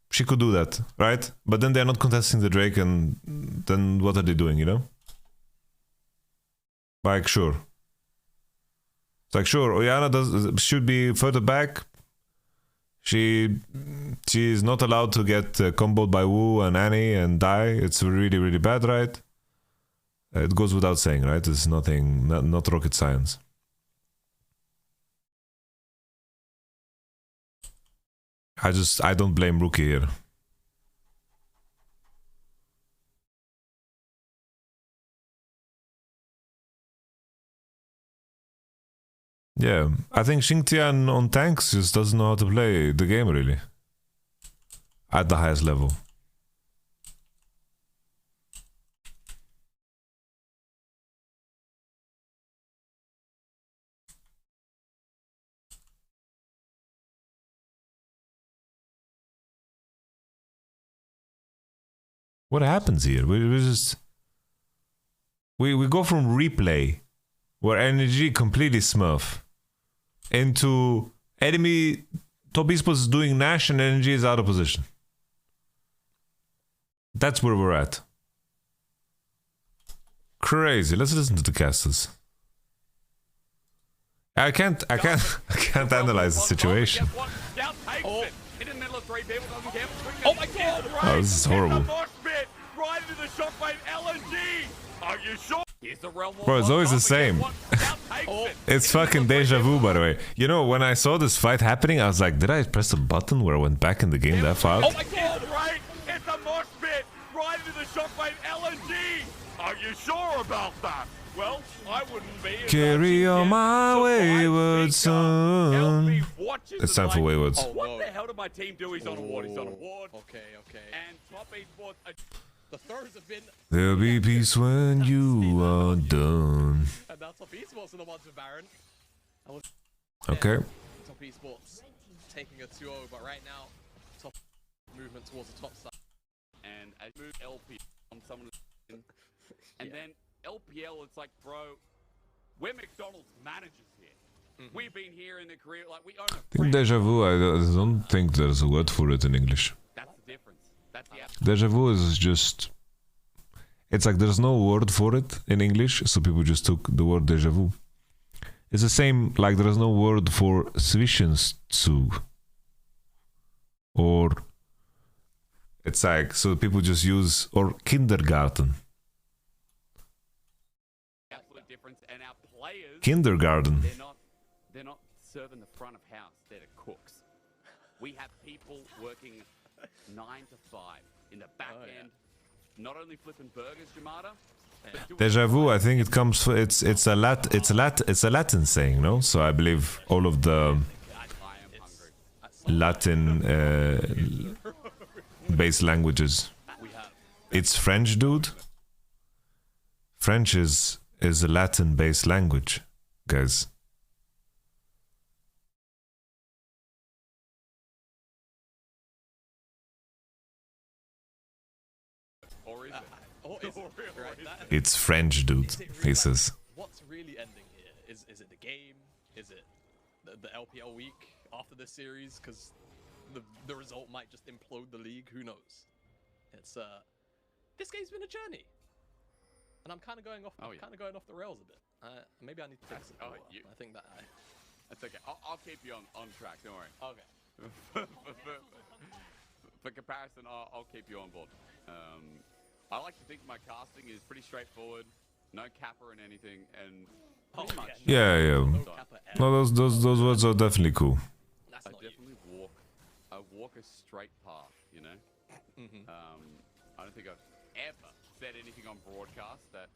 She could do that, right? But then they're not contesting the Drake, and then what are they doing, you know? Like, sure. It's like, sure, Oriana should be further back. She is not allowed to get comboed by Wu and Annie and die. It's really, really bad, right? It goes without saying, right? It's nothing, not rocket science. I don't blame Rookie here. Yeah, I think Xingtian on tanks just doesn't know how to play the game, really. At the highest level. What happens here? We go from replay, where LNG completely smurf, into enemy top esports is doing Nash and LNG is out of position. That's where we're at. Crazy. Let's listen to the casters. I can't analyze the situation. Oh my god! Oh, this is horrible. Right into the shockwave LNG! Are you sure? Bro, it's always the same. It's fucking deja vu, by the way. You know, when I saw this fight happening, I was like, did I press a button where I went back in the game that far? Oh my god, right? It's a mosh pit! Right into the shockwave LNG! Are you sure about that? Well, I wouldn't be. Carry on my wayward son. It's time for waywards. Oh, what the hell did my team do? He's on a ward. He's on a ward. Okay. And top esports. The throws have been. There'll be peace when you are done. And now top esports are the ones with Baron. Okay. Top esports taking a 2-0, but right now, top movement towards the top side. And I move LP on someone. And then LPL, it's like, bro, we're McDonald's managers here. We've been here in the career, like, we own a In deja vu, I don't think there's a word for it in English. That's the difference. That's the Deja vu is just... It's like there's no word for it in English, so people just took the word deja vu. It's the same, like there's no word for Zwischenzug. Or... It's like, so people just use... Or kindergarten. absolute difference. And our players, Kindergarten. they're not serving the front of house. They're the cooks. We have people working 9 to 5 in the back end, not only flipping burgers, Jamada. Deja vu, I think it comes. It's a Latin saying, no? So I believe all of the Latin based languages. It's French, dude. French is a Latin based language, guys. Or is it? Right? It's French, dude. Is it really, He like, says. what's really ending here? Is it the game? Is it the LPL week after this series? Because the result might just implode the league. Who knows? It's this game's been a journey, and I'm kind of going off. Kind of going off the rails a bit. Maybe I need to take some. I think that That's okay. I'll keep you on track. Don't worry. Okay. For comparison, I'll keep you on board. I like to think my casting is pretty straightforward, no kappa and anything, and pretty much. Yeah. No, those words are definitely cool. That's I not definitely walk a straight path, you know. I don't think I've ever said anything on broadcast that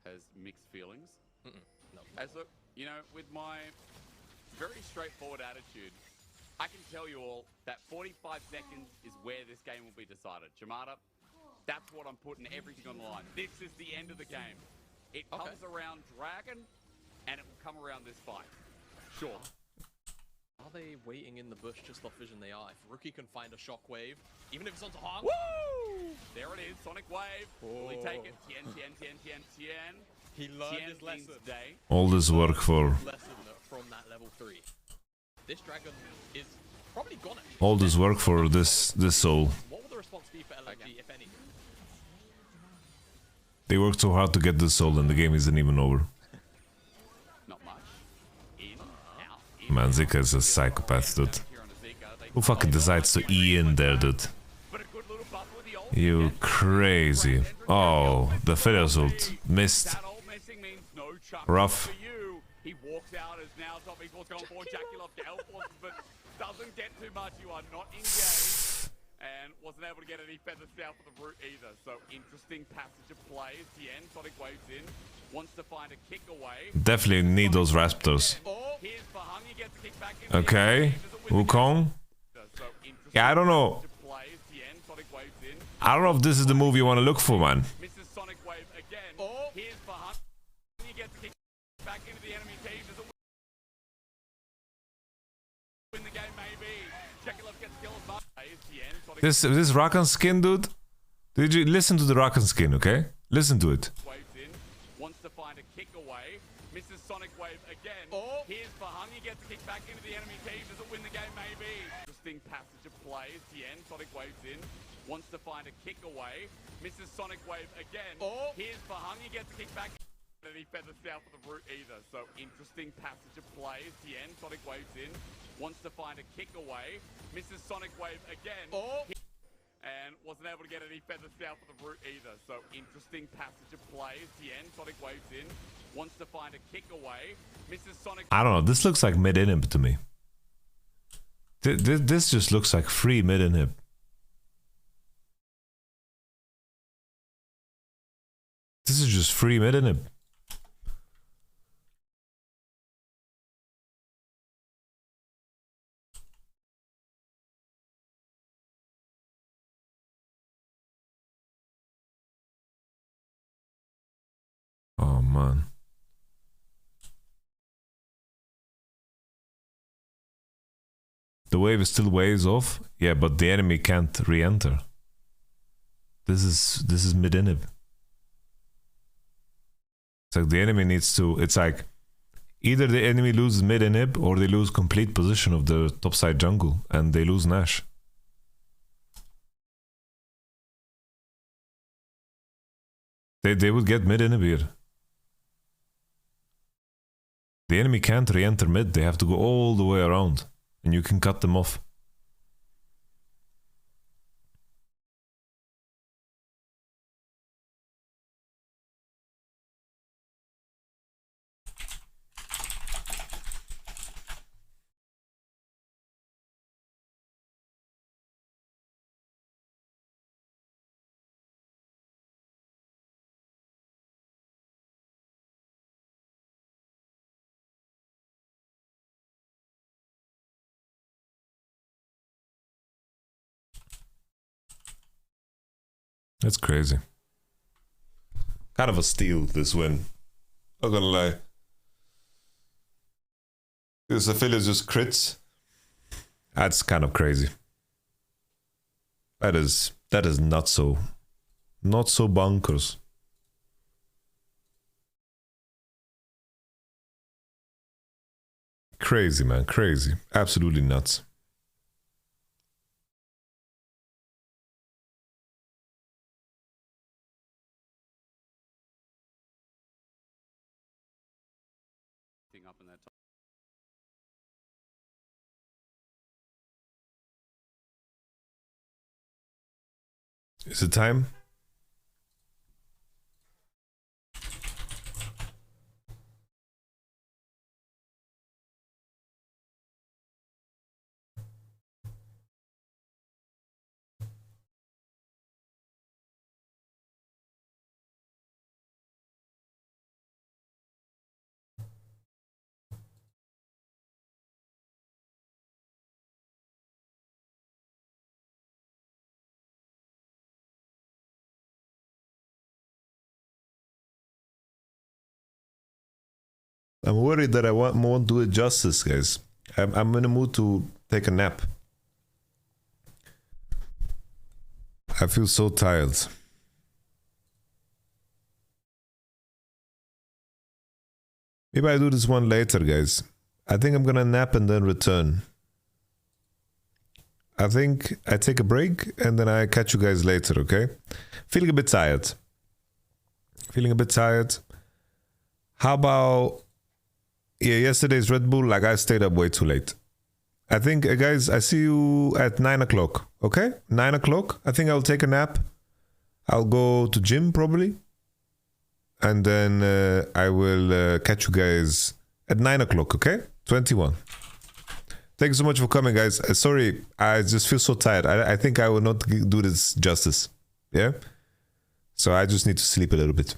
has mixed feelings. No. As look, you know, with my very straightforward attitude, I can tell you all that 45 seconds is where this game will be decided. Jamada, that's what I'm putting everything on the line. This is the end of the game. It comes around Dragon, and it will come around this fight. Sure. Are they waiting in the bush just off vision? They are. If Rookie can find a shockwave, even if it's onto Hong. Woo! There it is, Sonic Wave. Will he take it? Tien. He learned his lesson. All this work for. Lesson from that level 3. This dragon is probably gonna. All this work for this soul. What will the response be for LNG, if any? They worked so hard to get this soul, and the game isn't even over. Not much. Man, Zika is a psychopath, dude. Who fucking decides to E in there, dude? You crazy. Oh, the Philios ult. Missed. Rough. He walks out as now top equals going for Jaculov to L forces, but doesn't get too much. You are not engaged. And wasn't able to get any feathers south of the route either. So interesting passage of play. Tien, Sonic waves in. Wants to find a kick away. Definitely need those Raptors. Here's Fahang, he gets kicked back in. Okay. Wukong. Yeah, I don't know. I don't know if this is the move you want to look for, man. Misses Sonic Wave again. Here's Fahang. He gets kicked back into the enemy team. Does it win the game? Maybe. Jaculov gets killed. This Rakan skin, dude. Did you listen to the Rakan skin? Okay, listen to it. Waves in, wants to find a kick away, misses Sonic Wave again. Here's Fahang, he gets kicked back into the enemy team. Does it win the game? Maybe. Interesting passage of play. Tien, Sonic waves in, wants to find a kick away, misses Sonic Wave again. Here's Fahang, he gets kicked back. And he feathers south of the route either. So interesting passage of play. Tien, Sonic waves in, wants to find a kick away, misses Sonic Wave again. And wasn't able to get any feathers south of the route either. So interesting passage of play. Tien, Sonic waves in, wants to find a kick away, misses Sonic. I don't know. This looks like mid inhib to me. This just looks like free mid inhib. This is just free mid inhib. Oh man. The wave is still ways off. Yeah, but the enemy can't re-enter. This is mid inhib. It's like the enemy needs to. It's like either the enemy loses mid inhib or they lose complete position of the topside jungle and they lose Nash. They would get mid inhib here. The enemy can't re-enter mid. They have to go all the way around, and you can cut them off. That's crazy. Kind of a steal, this win. Not gonna lie. This affiliate just crits. That's kind of crazy. That is not so Not so bonkers. Crazy, man. Crazy. Absolutely nuts. Up in that top. Is it time? I'm worried that I won't do it justice, guys. I'm in a mood to take a nap. I feel so tired. Maybe I do this one later, guys. I think I'm gonna nap and then return. I think I take a break and then I catch you guys later, okay? Feeling a bit tired. Feeling a bit tired. How about... Yeah, yesterday's Red Bull, like I stayed up way too late. I think, guys, I see you at 9 o'clock, okay? 9 o'clock. I think I'll take a nap. I'll go to gym probably. And then I will catch you guys at 9 o'clock, okay? 21. Thank you so much for coming, guys. Sorry, I just feel so tired. I think I will not do this justice. Yeah? So I just need to sleep a little bit.